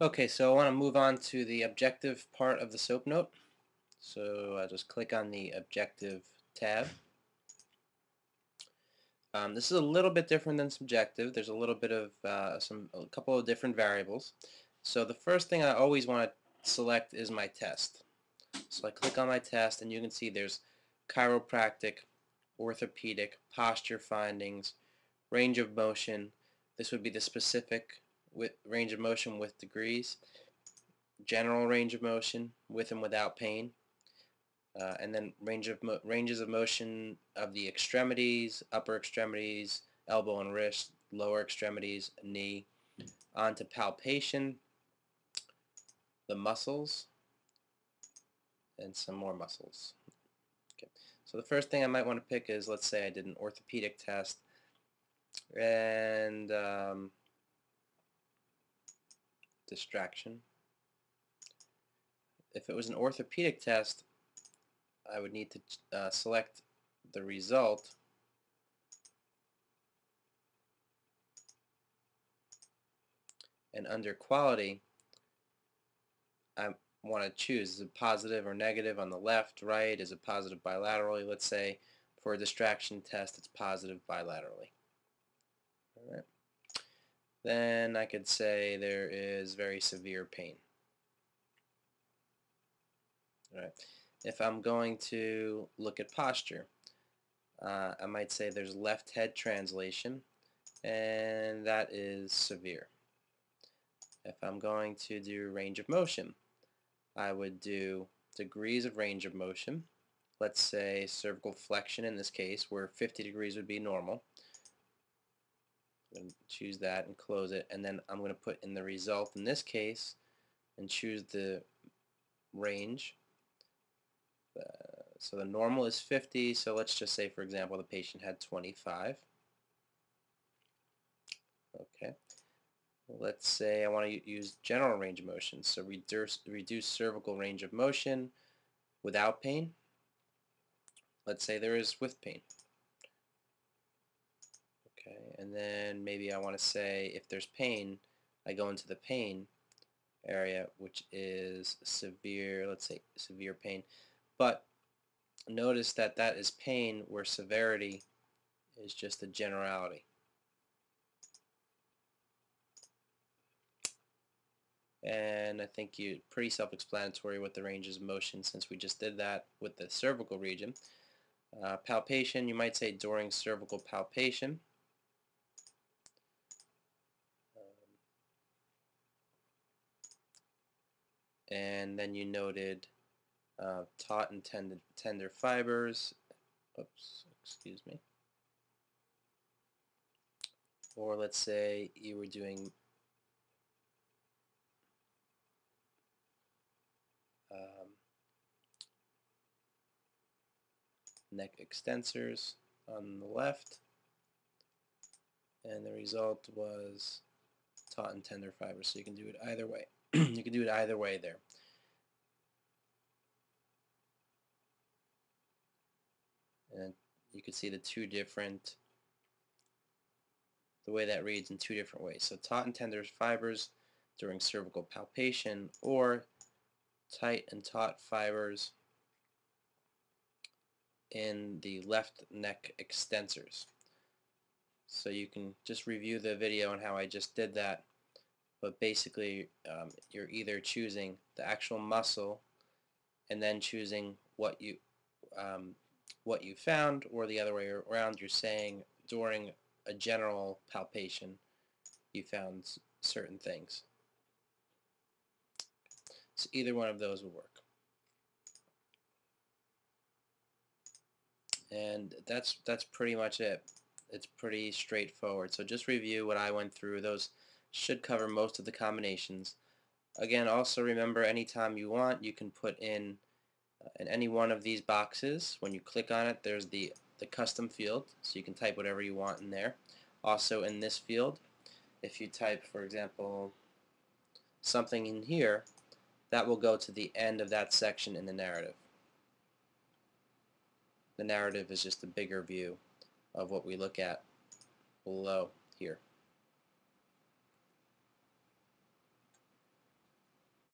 Okay, so I want to move on to the objective part of the SOAP note. So I just click on the objective tab. This is a little bit different than subjective. There's a little bit of a couple of different variables. So the first thing I always want to select is my test. So I click on my test, and you can see there's chiropractic, orthopedic, posture findings, range of motion. This would be the specific with range of motion with degrees, general range of motion with and without pain, and then ranges of motion of the extremities, upper extremities, elbow and wrist, lower extremities, knee, on to palpation, the muscles, and some more muscles. Okay. So the first thing I might want to pick is, let's say I did an orthopedic test, and distraction. If it was an orthopedic test, I would need to select the result, and under quality I want to choose, is it positive or negative on the left, right, is it positive bilaterally? Let's say for a distraction test it's positive bilaterally. All right. Then I could say there is very severe pain. All right. If I'm going to look at posture, I might say there's left head translation, and that is severe. If I'm going to do range of motion, I would do degrees of range of motion. Let's say cervical flexion in this case, where 50 degrees would be normal. I'm going to choose that and close it, and then I'm going to put in the result in this case and choose the range. So the normal is 50, so let's just say, for example, the patient had 25. Okay. Let's say I want to use general range of motion, so reduce cervical range of motion without pain. Let's say there is with pain. Okay, and then maybe I want to say if there's pain, I go into the pain area, which is severe, let's say severe pain. But notice that that is pain where severity is just a generality. And I think you pretty self-explanatory with the ranges of motion since we just did that with the cervical region. Palpation, you might say during cervical palpation. And then you noted taut and tender fibers. Oops, excuse me. Or let's say you were doing neck extensors on the left, and the result was taut and tender fibers. So you can do it either way. You can do it either way there. And you can see the way that reads in two different ways. So taut and tender fibers during cervical palpation, or tight and taut fibers in the left neck extensors. So you can just review the video on how I just did that, but basically you're either choosing the actual muscle and then choosing what you found, or the other way around, you're saying during a general palpation you found certain things. So either one of those will work. And that's pretty much it. It's pretty straightforward. So just review what I went through. Those should cover most of the combinations. Again, also remember, anytime you want, you can put in any one of these boxes. When you click on it, there's the custom field, so you can type whatever you want in there. Also in this field, if you type, for example, something in here, that will go to the end of that section in the narrative. The narrative is just a bigger view of what we look at below here.